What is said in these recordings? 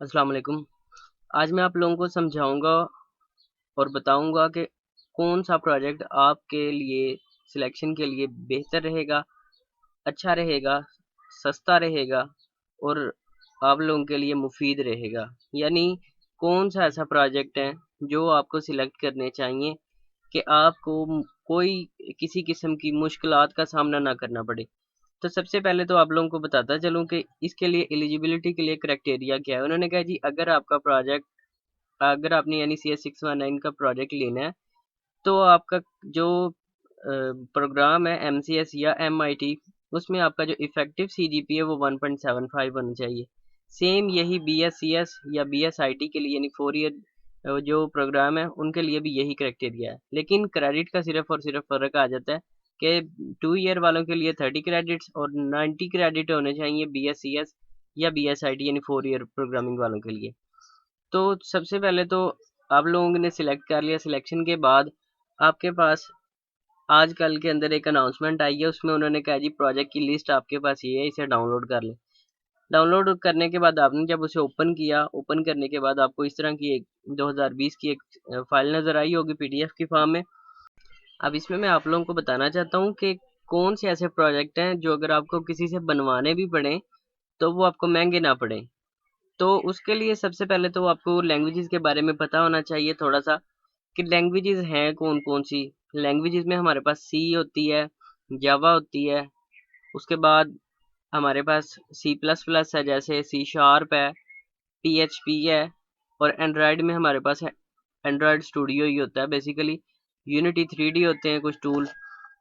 अस्सलाम वालेकुम। आज मैं आप लोगों को समझाऊंगा और बताऊंगा कि कौन सा प्रोजेक्ट आपके लिए सिलेक्शन के लिए बेहतर रहेगा, अच्छा रहेगा, सस्ता रहेगा और आप लोगों के लिए मुफीद रहेगा। यानी कौन सा ऐसा प्रोजेक्ट है जो आपको सिलेक्ट करने चाहिए कि आपको कोई किसी किस्म की मुश्किलात का सामना ना करना पड़े। तो सबसे पहले तो आप लोगों को बताता चलूं कि इसके लिए एलिजिबिलिटी के लिए क्राइटेरिया क्या है। उन्होंने कहा जी, अगर आपने यानी CS619 का प्रोजेक्ट लेना है तो आपका जो प्रोग्राम है MCS या MIT, उसमें आपका जो इफेक्टिव CGPA वो 1.75 होना चाहिए। सेम यही BSCS या BSIT के लिए यानी 4 ईयर जो प्रोग्राम है उनके लिए भी यही क्राइटेरिया है, लेकिन क्रेडिट का सिर्फ और सिर्फ फर्क आ जाता है कि 2 ईयर वालों के लिए 30 क्रेडिट्स और 90 क्रेडिट होने चाहिए BSCS या BSIT यानी 4 ईयर प्रोग्रामिंग वालों के लिए। तो सबसे पहले तो आप लोगों ने सिलेक्ट कर लिया। सिलेक्शन के बाद आपके पास आजकल के अंदर एक अनाउंसमेंट आई है, उसमें उन्होंने कहा जी प्रोजेक्ट की लिस्ट आपके पास ये है, इसे डाउनलोड कर लें। डाउनलोड करने के बाद आपने जब उसे ओपन किया, ओपन करने के बाद आपको इस तरह की एक 2020 की एक फाइल नज़र आई होगी PDF की फॉर्म में। अब इसमें मैं आप लोगों को बताना चाहता हूँ कि कौन से ऐसे प्रोजेक्ट हैं जो अगर आपको किसी से बनवाने भी पड़े तो वो आपको महंगे ना पड़े। तो उसके लिए सबसे पहले तो आपको लैंग्वेजेस के बारे में पता होना चाहिए थोड़ा सा, कि लैंग्वेजेस हैं कौन कौन सी। लैंग्वेजेस में हमारे पास सी होती है, जावा होती है, उसके बाद हमारे पास C++ है, जैसे C# है, PHP है, और एंड्रॉयड में हमारे पास है एंड्रॉयड स्टूडियो ही होता है बेसिकली। यूनिटी 3D होते हैं कुछ टूल।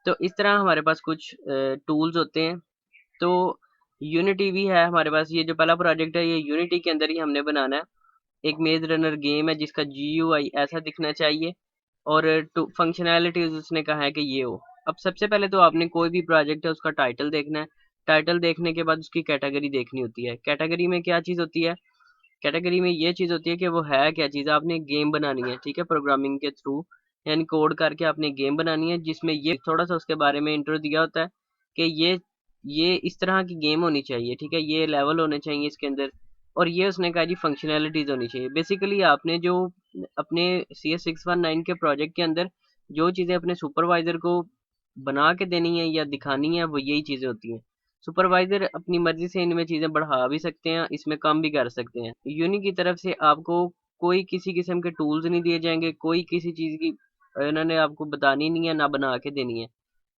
तो इस तरह हमारे पास कुछ टूल्स होते हैं। तो यूनिटी भी है हमारे पास। ये जो पहला प्रोजेक्ट है ये यूनिटी के अंदर ही हमने बनाना है। एक मेज रनर गेम है जिसका GUI ऐसा दिखना चाहिए, और फंक्शनैलिटीज उसने कहा है कि ये हो। अब सबसे पहले तो आपने कोई भी प्रोजेक्ट है उसका टाइटल देखना है। टाइटल देखने के बाद उसकी कैटेगरी देखनी होती है। कैटेगरी में क्या चीज़ होती है? कैटेगरी में ये चीज़ होती है कि वो है क्या चीज़। आपने गेम बनानी है, ठीक है, प्रोग्रामिंग के थ्रू यानी कोड करके आपने गेम बनानी है, जिसमें ये थोड़ा सा उसके बारे में इंट्रो दिया होता है कि ये इस तरह की गेम होनी चाहिए, ठीक है, ये लेवल होने चाहिए इसके अंदर। और ये उसने कहा जी फंक्शनैलिटीज होनी चाहिए। बेसिकली आपने जो अपने CS619 के प्रोजेक्ट के अंदर जो चीज़ें अपने सुपरवाइजर को बना के देनी है या दिखानी है वो यही चीज़ें होती हैं। सुपरवाइजर अपनी मर्जी से इनमें चीज़ें बढ़ा भी सकते हैं, इसमें कम भी कर सकते हैं। यूनी की तरफ से आपको कोई किसी किस्म के टूल्स नहीं दिए जाएंगे, कोई किसी चीज़ की इन्होंने आपको बतानी नहीं है, ना बना के देनी है,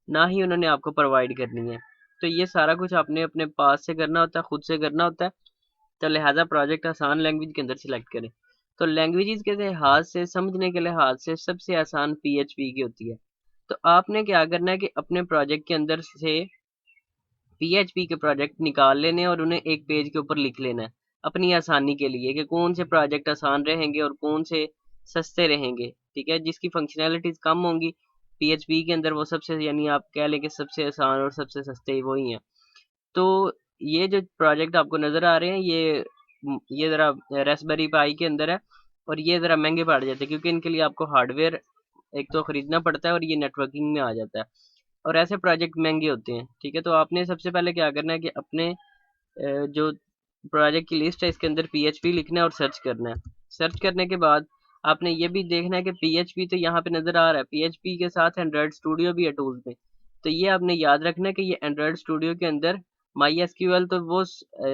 ना ही उन्होंने आपको प्रोवाइड करनी है। तो ये सारा कुछ आपने अपने पास से करना होता है, खुद से करना होता है। तो लिहाजा प्रोजेक्ट आसान लैंग्वेज के अंदर सिलेक्ट करें। तो लैंग्वेजेस के लिहाज से, समझने के लिहाज से सबसे आसान PHP की होती है। तो आपने क्या करना है कि अपने प्रोजेक्ट के अंदर से PHP के प्रोजेक्ट निकाल लेने और उन्हें एक पेज के ऊपर लिख लेना है अपनी आसानी के लिए, कि कौन से प्रोजेक्ट आसान रहेंगे और कौन से सस्ते रहेंगे, ठीक है, जिसकी फंक्शनैलिटीज कम होंगी PHP के अंदर वो सबसे, यानी आप कह लें कि सबसे आसान और सबसे सस्ते वही हैं। तो ये जो प्रोजेक्ट आपको नज़र आ रहे हैं ये ज़रा रेस्पबेरी पाई के अंदर है, और ये ज़रा महंगे पड़ जाते हैं क्योंकि इनके लिए आपको हार्डवेयर एक तो ख़रीदना पड़ता है और ये नेटवर्किंग में आ जाता है, और ऐसे प्रोजेक्ट महंगे होते हैं, ठीक है। तो आपने सबसे पहले क्या करना है कि अपने जो प्रोजेक्ट की लिस्ट है इसके अंदर PHP लिखना है और सर्च करना है। सर्च करने के बाद आपने ये भी देखना है कि PHP तो यहाँ पे नज़र आ रहा है, PHP के साथ एंड्रॉयड स्टूडियो भी है टूल्स में। तो ये आपने याद रखना है कि ये एंड्रॉयड स्टूडियो के अंदर MySQL तो वो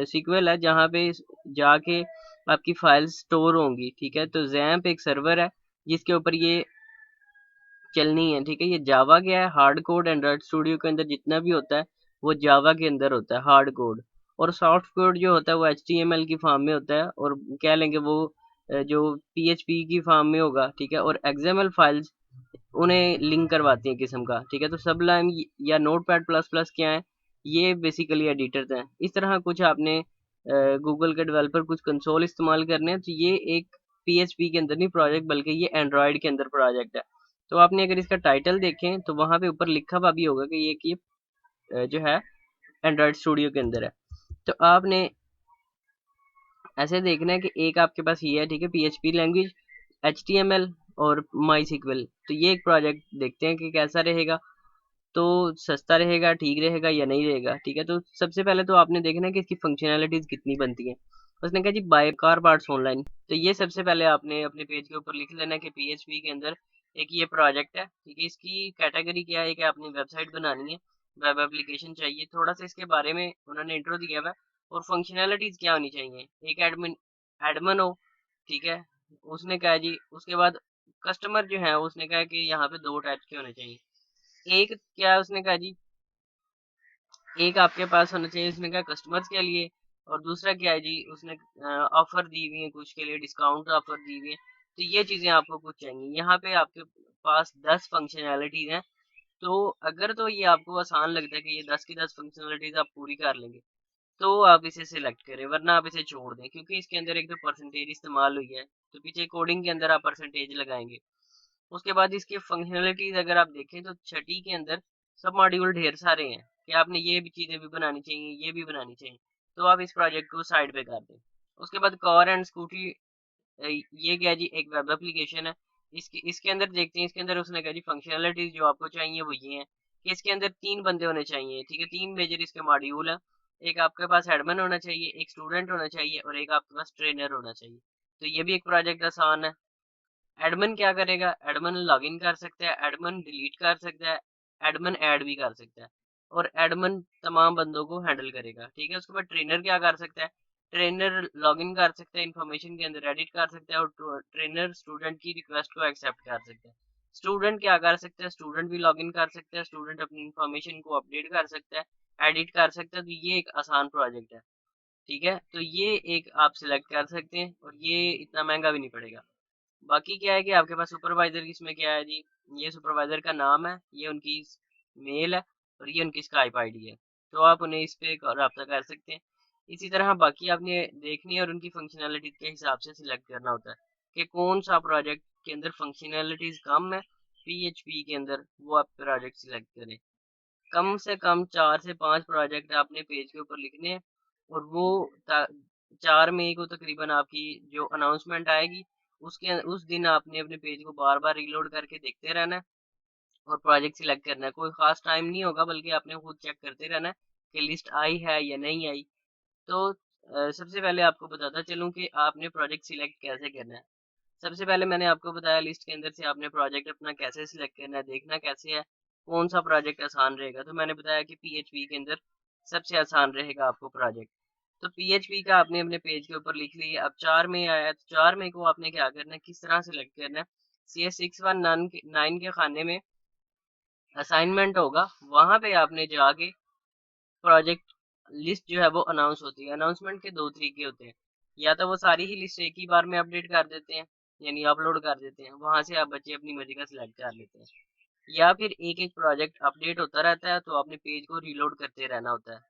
सीक्वल है जहाँ पे जाके आपकी फाइल्स स्टोर होंगी, ठीक है। तो जैम्प एक सर्वर है जिसके ऊपर ये चलनी है, ठीक है। ये जावा क्या है, हार्ड कोड एंड्रॉयड स्टूडियो के अंदर जितना भी होता है वो जावा के अंदर होता है हार्ड कोड, और सॉफ्ट कोड जो होता है वो HTML की फॉर्म में होता है, और कह लेंगे वो जो PHP की फॉर्म में होगा, ठीक है। और XML फाइल्स उन्हें लिंक करवाती हैं किस्म का, ठीक है। तो सबलाइम या Notepad++ क्या है, ये बेसिकली एडिटर्स हैं। इस तरह कुछ आपने गूगल के डेवलपर कुछ कंसोल इस्तेमाल करने हैं। तो ये एक PHP के अंदर नहीं प्रोजेक्ट, बल्कि ये एंड्रॉयड के अंदर प्रोजेक्ट है। तो आपने अगर इसका टाइटल देखें तो वहाँ पे ऊपर लिखा हुआ भी होगा कि ये जो है एंड्रॉयड स्टूडियो के अंदर है। तो आपने ऐसे देखना है कि एक आपके पास ये है, ठीक है, PHP लैंग्वेज, HTML और MySQL। तो ये एक प्रोजेक्ट देखते हैं कि कैसा रहेगा, तो सस्ता रहेगा, ठीक रहेगा या नहीं रहेगा, ठीक है। तो सबसे पहले तो आपने देखना है कि इसकी फंक्शनैलिटीज़ कितनी बनती हैं। उसने कहा जी बाय कार पार्ट्स ऑनलाइन। तो ये सबसे पहले आपने अपने पेज के ऊपर लिख लेना कि पीएचपी के अंदर एक ये प्रोजेक्ट है, ठीक है। इसकी कैटेगरी क्या है कि आपने वेबसाइट बनानी है, वेब एप्लीकेशन चाहिए। थोड़ा सा इसके बारे में उन्होंने इंट्रो दिया हुआ है और फंक्शनैलिटीज क्या होनी चाहिए। एक एडमिन एडमिन हो, ठीक है, उसने कहा जी। उसके बाद कस्टमर जो है उसने कहा कि यहाँ पे दो टाइप के होने चाहिए। एक क्या उसने कहा जी, एक आपके पास होना चाहिए उसने कहा कस्टमर्स के लिए, और दूसरा क्या है जी उसने ऑफर दी हुई है कुछ के लिए, डिस्काउंट ऑफर दी हुई है। तो ये चीजें आपको कुछ चाहिए। यहाँ पे आपके पास 10 फंक्शनैलिटीज हैं। तो अगर तो ये आपको आसान लगता है कि ये 10 की 10 फंक्शनैलिटीज आप पूरी कर लेंगे, तो आप इसे सिलेक्ट करें, वरना आप इसे छोड़ दें, क्योंकि इसके अंदर एक तो परसेंटेज इस्तेमाल हुई है। तो पीछे कोडिंग के अंदर आप परसेंटेज लगाएंगे। उसके बाद इसकी फंक्शनैलिटीज अगर आप देखें तो छठी के अंदर सब मॉड्यूल ढेर सारे हैं कि आपने ये भी चीजें भी बनानी चाहिए, ये भी बनानी चाहिए। तो आप इस प्रोजेक्ट को साइड पे कर दें। उसके बाद कार एंड स्कूटी, ये क्या जी, एक वेब एप्लीकेशन है। इसके अंदर देखते हैं। इसके अंदर उसने कहा जी फंक्शनैलिटीज जो आपको चाहिए वो ये है कि इसके अंदर 3 बंदे होने चाहिए, ठीक है। 3 मेजर इसके मॉड्यूल है। एक आपके पास एडमिन होना चाहिए, एक स्टूडेंट होना चाहिए, और एक आपके पास ट्रेनर होना चाहिए। तो ये भी एक प्रोजेक्ट आसान है। एडमिन क्या करेगा, एडमिन लॉगिन कर सकता है, एडमिन डिलीट कर सकता है, एडमिन ऐड भी कर सकता है, और एडमिन तमाम बंदों को हैंडल करेगा, ठीक है। उसके बाद ट्रेनर क्या कर सकता है, ट्रेनर लॉगिन कर सकता है, इंफॉर्मेशन के अंदर एडिट कर सकता है, और ट्रेनर स्टूडेंट की रिक्वेस्ट को एक्सेप्ट कर सकता है। स्टूडेंट क्या कर सकता है, स्टूडेंट भी लॉगिन कर सकता है, स्टूडेंट अपनी इंफॉर्मेशन को अपडेट कर सकता है, एडिट कर सकता है। तो ये एक आसान प्रोजेक्ट है, ठीक है। तो ये एक आप सिलेक्ट कर सकते हैं, और ये इतना महंगा भी नहीं पड़ेगा। बाकी क्या है कि आपके पास सुपरवाइजर इसमें क्या है जी, ये सुपरवाइजर का नाम है, ये उनकी मेल है, और ये उनकी स्काइप आईडी है। तो आप उन्हें इस पे रब्ता कर सकते हैं। इसी तरह बाकी आपने देखनी है और उनकी फंक्शनैलिटी के हिसाब से सिलेक्ट करना होता है कि कौन सा प्रोजेक्ट के अंदर फंक्शनैलिटीज कम है पीएचपी के अंदर, वो आप प्रोजेक्ट सिलेक्ट करें। कम से कम 4 से 5 प्रोजेक्ट आपने पेज के ऊपर लिखने हैं, और वो 4 मई को तकरीबन आपकी जो अनाउंसमेंट आएगी, उसके उस दिन आपने अपने पेज को बार बार रीलोड करके देखते रहना है और प्रोजेक्ट सिलेक्ट करना है। कोई खास टाइम नहीं होगा, बल्कि आपने खुद चेक करते रहना है कि लिस्ट आई है या नहीं आई। तो सबसे पहले आपको बताता चलूँ कि आपने प्रोजेक्ट सिलेक्ट कैसे करना है। सबसे पहले मैंने आपको बताया लिस्ट के अंदर से आपने प्रोजेक्ट अपना कैसे सिलेक्ट करना है, देखना कैसे है कौन सा प्रोजेक्ट आसान रहेगा। तो मैंने बताया कि पीएचपी के अंदर सबसे आसान रहेगा आपको प्रोजेक्ट। तो पीएचपी का आपने अपने पेज के ऊपर लिख लिया। अब 4 में आया है, तो 4 में को आपने क्या करना है, किस तरह सिलेक्ट करना है। CS619 के खाने में असाइनमेंट होगा, वहां पे आपने जाके प्रोजेक्ट लिस्ट जो है वो अनाउंस होती है। अनाउंसमेंट के दो तरीके होते हैं, या तो वो सारी ही लिस्ट एक ही बार में अपडेट कर देते हैं, यानी अपलोड कर देते हैं, वहां से आप बच्चे अपनी मर्जी का सिलेक्ट कर लेते हैं, या फिर एक एक प्रोजेक्ट अपडेट होता रहता है, तो आपने पेज को रीलोड करते रहना होता है।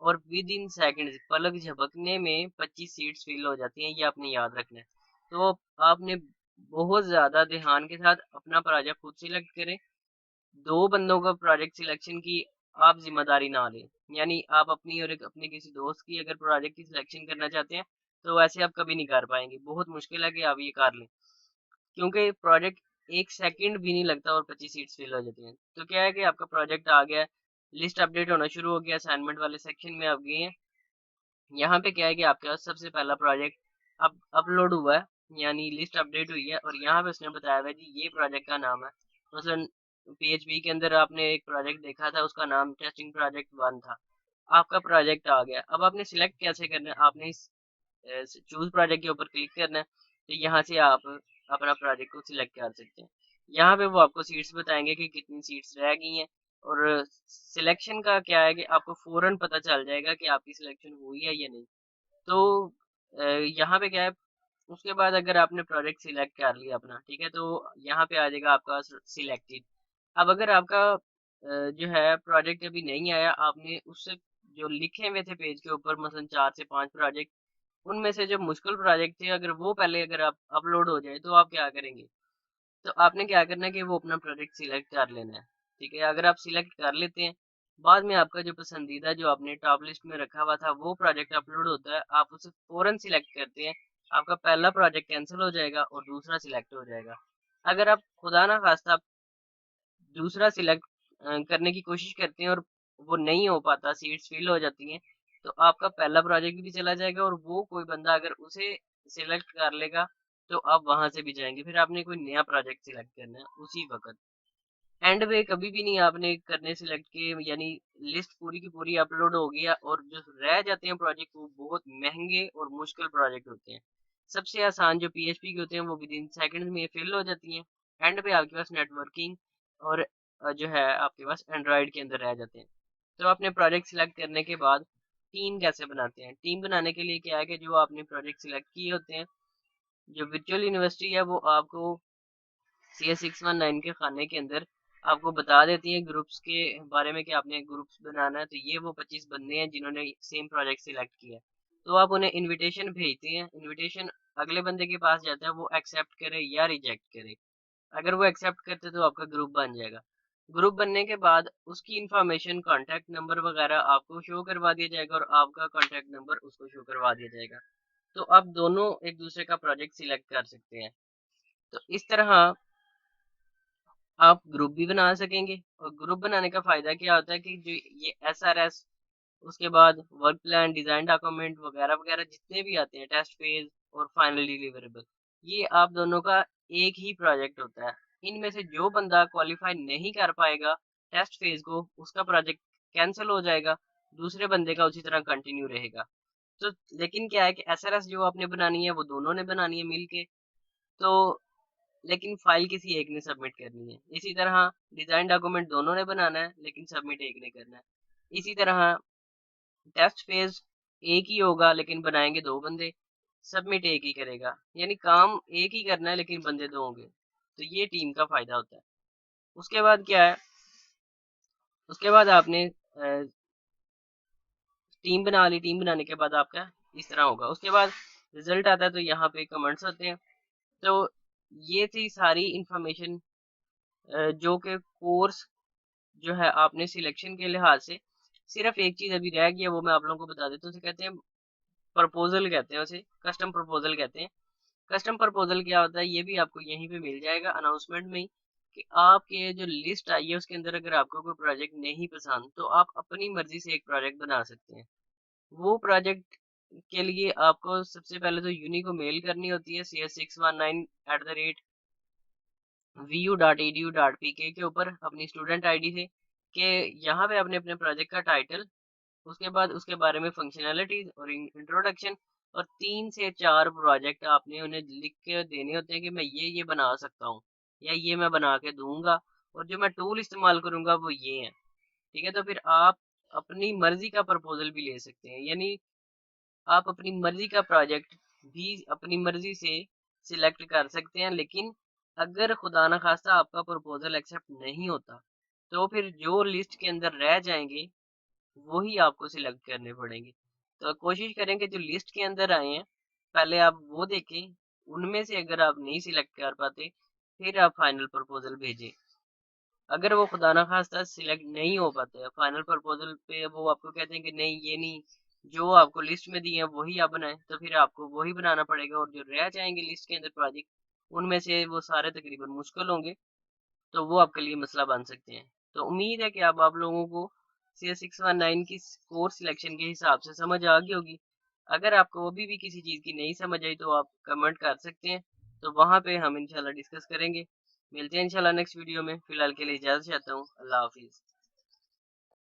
और विद इन सेकेंड, पलक झपकने में 25 सीट्स फिल हो जाती हैं, ये आपने याद रखना है। तो आपने बहुत ज्यादा ध्यान के साथ अपना प्रोजेक्ट खुद सिलेक्ट करें। दो बंदों का प्रोजेक्ट सिलेक्शन की आप जिम्मेदारी ना लें, यानी आप अपनी और एक अपने किसी दोस्त की अगर प्रोजेक्ट की सिलेक्शन करना चाहते हैं, तो वैसे आप कभी नहीं कर पाएंगे। बहुत मुश्किल है कि आप ये कर लें, क्योंकि प्रोजेक्ट एक सेकंड भी नहीं लगता और 25 सीट्स फिल हो जाती हैं। तो क्या है कि आपका प्रोजेक्ट आ गया, लिस्ट अपडेट होना शुरू हो गया, असाइनमेंट वाले सेक्शन में आप गए हैं। यहाँ पे क्या है कि आपके पास सबसे पहला प्रोजेक्ट अब अपलोड हुआ है, यानी लिस्ट अपडेट हुई है, और यहाँ पे उसने बताया हुआ है कि ये प्रोजेक्ट का नाम है। मसलन पीएचपी के अंदर आपने एक प्रोजेक्ट देखा था, उसका नाम टेस्टिंग प्रोजेक्ट 1 था। आपका प्रोजेक्ट आ गया। अब आपने सिलेक्ट कैसे करना है, आपने इस चूज प्रोजेक्ट के ऊपर क्लिक करना है। तो यहाँ से आप अपना प्रोजेक्ट को सिलेक्ट कर सकते हैं। यहाँ पे वो आपको सीट्स बताएंगे कि कितनी सीट्स रह गई हैं, और सिलेक्शन का क्या है कि आपको फौरन पता चल जाएगा कि आपकी सिलेक्शन हुई है या नहीं। तो यहाँ पे क्या है, उसके बाद अगर आपने प्रोजेक्ट सिलेक्ट कर लिया अपना, ठीक है, तो यहाँ पे आ जाएगा आपका सिलेक्टेड। अब अगर आपका जो है प्रोजेक्ट अभी नहीं आया, आपने उससे जो लिखे हुए थे पेज के ऊपर मसलन 4 से 5 प्रोजेक्ट, उनमें से जो मुश्किल प्रोजेक्ट थे, अगर वो पहले अगर आप अपलोड हो जाए, तो आप क्या करेंगे। तो आपने क्या करना है कि वो अपना प्रोजेक्ट सिलेक्ट कर लेना है, ठीक है। अगर आप सिलेक्ट कर लेते हैं, बाद में आपका जो पसंदीदा जो आपने टॉप लिस्ट में रखा हुआ था वो प्रोजेक्ट अपलोड होता है, आप उसे फौरन सिलेक्ट करते हैं, आपका पहला प्रोजेक्ट कैंसिल हो जाएगा और दूसरा सिलेक्ट हो जाएगा। अगर आप खुदा ना खास्ता दूसरा सिलेक्ट करने की कोशिश करते हैं और वो नहीं हो पाता, सीट्स फिल हो जाती हैं, तो आपका पहला प्रोजेक्ट भी चला जाएगा और वो कोई बंदा अगर उसे सिलेक्ट कर लेगा तो आप वहां से भी जाएंगे। फिर आपने कोई नया प्रोजेक्ट सिलेक्ट करना है उसी वक्त। एंड पे कभी भी नहीं आपने करने सिलेक्ट किए, यानी लिस्ट पूरी की पूरी अपलोड हो गया और जो रह जाते हैं प्रोजेक्ट वो बहुत महंगे और मुश्किल प्रोजेक्ट होते हैं। सबसे आसान जो पीएचपी के होते हैं वो विद इन सेकंड में फिल हो जाती हैं। एंड पे आपके पास नेटवर्किंग और जो है आपके पास एंड्रॉयड के अंदर रह जाते हैं। तो आपने प्रोजेक्ट सिलेक्ट करने के बाद टीम कैसे बनाते हैं? टीम बनाने के लिए क्या है कि जो आपने प्रोजेक्ट सिलेक्ट किए होते हैं, जो वर्चुअल यूनिवर्सिटी है वो आपको CS619 के खाने के अंदर आपको बता देती है ग्रुप्स के बारे में कि आपने ग्रुप्स बनाना है। तो ये वो 25 बंदे हैं जिन्होंने सेम प्रोजेक्ट सिलेक्ट किया है। तो आप उन्हें इनविटेशन भेजते हैं। इनविटेशन अगले बंदे के पास जाता है, वो एक्सेप्ट करे या रिजेक्ट करे। अगर वो एक्सेप्ट करते तो आपका ग्रुप बन जाएगा। ग्रुप बनने के बाद उसकी इंफॉर्मेशन, कॉन्टैक्ट नंबर वगैरह आपको शो करवा दिया जाएगा और आपका कॉन्टैक्ट नंबर उसको शो करवा दिया जाएगा। तो आप दोनों एक दूसरे का प्रोजेक्ट सिलेक्ट कर सकते हैं। तो इस तरह आप ग्रुप भी बना सकेंगे। और ग्रुप बनाने का फायदा क्या होता है कि जो ये SRS, उसके बाद वर्क प्लान, डिजाइन डॉक्यूमेंट वगैरह वगैरह जितने भी आते हैं, टेस्ट फेज और फाइनल डिलीवरेबल, ये आप दोनों का एक ही प्रोजेक्ट होता है। इनमें से जो बंदा क्वालिफाई नहीं कर पाएगा टेस्ट फेज को, उसका प्रोजेक्ट कैंसिल हो जाएगा, दूसरे बंदे का उसी तरह कंटिन्यू रहेगा। तो लेकिन क्या है कि SRS जो आपने बनानी है वो दोनों ने बनानी है मिलके। तो लेकिन फाइल किसी एक ने सबमिट करनी है। इसी तरह डिजाइन डॉक्यूमेंट दोनों ने बनाना है लेकिन सबमिट एक ने करना है। इसी तरह टेस्ट फेज एक ही होगा लेकिन बनाएंगे दो बंदे, सबमिट एक ही करेगा। यानी काम एक ही करना है लेकिन बंदे दो होंगे। तो ये टीम का फायदा होता है। उसके बाद क्या है, उसके बाद आपने टीम बना ली। टीम बनाने के बाद आपका इस तरह होगा। उसके बाद रिजल्ट आता है तो यहाँ पे कमेंट्स होते हैं। तो ये थी सारी इंफॉर्मेशन जो कि कोर्स जो है आपने सिलेक्शन के लिहाज से। सिर्फ एक चीज अभी रह गई है, वो मैं आप लोगों को बता देता हूँ। उसे कहते हैं प्रपोजल, कहते हैं उसे कस्टम प्रपोजल कहते हैं। कस्टम प्रपोजल क्या होता है ये भी आपको यहीं पे मिल जाएगा अनाउंसमेंट में ही, कि आपके जो लिस्ट आई है उसके अंदर अगर आपको कोई प्रोजेक्ट नहीं पसंद तो आप अपनी मर्जी से एक प्रोजेक्ट बना सकते हैं। वो प्रोजेक्ट के लिए आपको सबसे पहले तो यूनी को मेल करनी होती है CS619@vu.edu.pk के ऊपर अपनी स्टूडेंट आईडी से, कि यहाँ पे आपने अपने प्रोजेक्ट का टाइटल, उसके बाद उसके बारे में फंक्शनैलिटीज और इंट्रोडक्शन, और 3 से 4 प्रोजेक्ट आपने उन्हें लिख के देने होते हैं कि मैं ये बना सकता हूँ या ये मैं बना के दूंगा और जो मैं टूल इस्तेमाल करूंगा वो ये है। ठीक है, तो फिर आप अपनी मर्जी का प्रपोजल भी ले सकते हैं। यानी आप अपनी मर्जी का प्रोजेक्ट भी अपनी मर्जी से सिलेक्ट कर सकते हैं। लेकिन अगर खुदा ना खास्ता आपका प्रपोजल एक्सेप्ट नहीं होता तो फिर जो लिस्ट के अंदर रह जाएंगे वही आपको सिलेक्ट करने पड़ेंगे। तो कोशिश करें कि जो लिस्ट के अंदर आए हैं पहले आप वो देखें, उनमें से अगर आप नहीं सिलेक्ट कर पाते फिर आप फाइनल प्रपोजल भेजें। अगर वो खुदा ना खास्ता सिलेक्ट नहीं हो पाते हैं फाइनल प्रपोजल पे, वो आपको कहते हैं कि नहीं ये नहीं, जो आपको लिस्ट में दिए हैं वही आप बनाएं, तो फिर आपको वही बनाना पड़ेगा। और जो रह जाएंगे लिस्ट के अंदर प्रोजेक्ट, उनमें से वो सारे तकरीबन मुश्किल होंगे, तो वो आपके लिए मसला बन सकते हैं। तो उम्मीद है कि अब आप लोगों को CS619 की कोर्स सिलेक्शन के हिसाब से समझ आ गई होगी। अगर आपको अभी भी किसी चीज़ की नहीं समझ आई तो आप कमेंट कर सकते हैं, तो वहाँ पे हम इंशाल्लाह डिस्कस करेंगे। मिलते हैं इंशाल्लाह नेक्स्ट वीडियो में। फिलहाल के लिए इजाज़त चाहता हूँ। अल्लाह हाफिज़।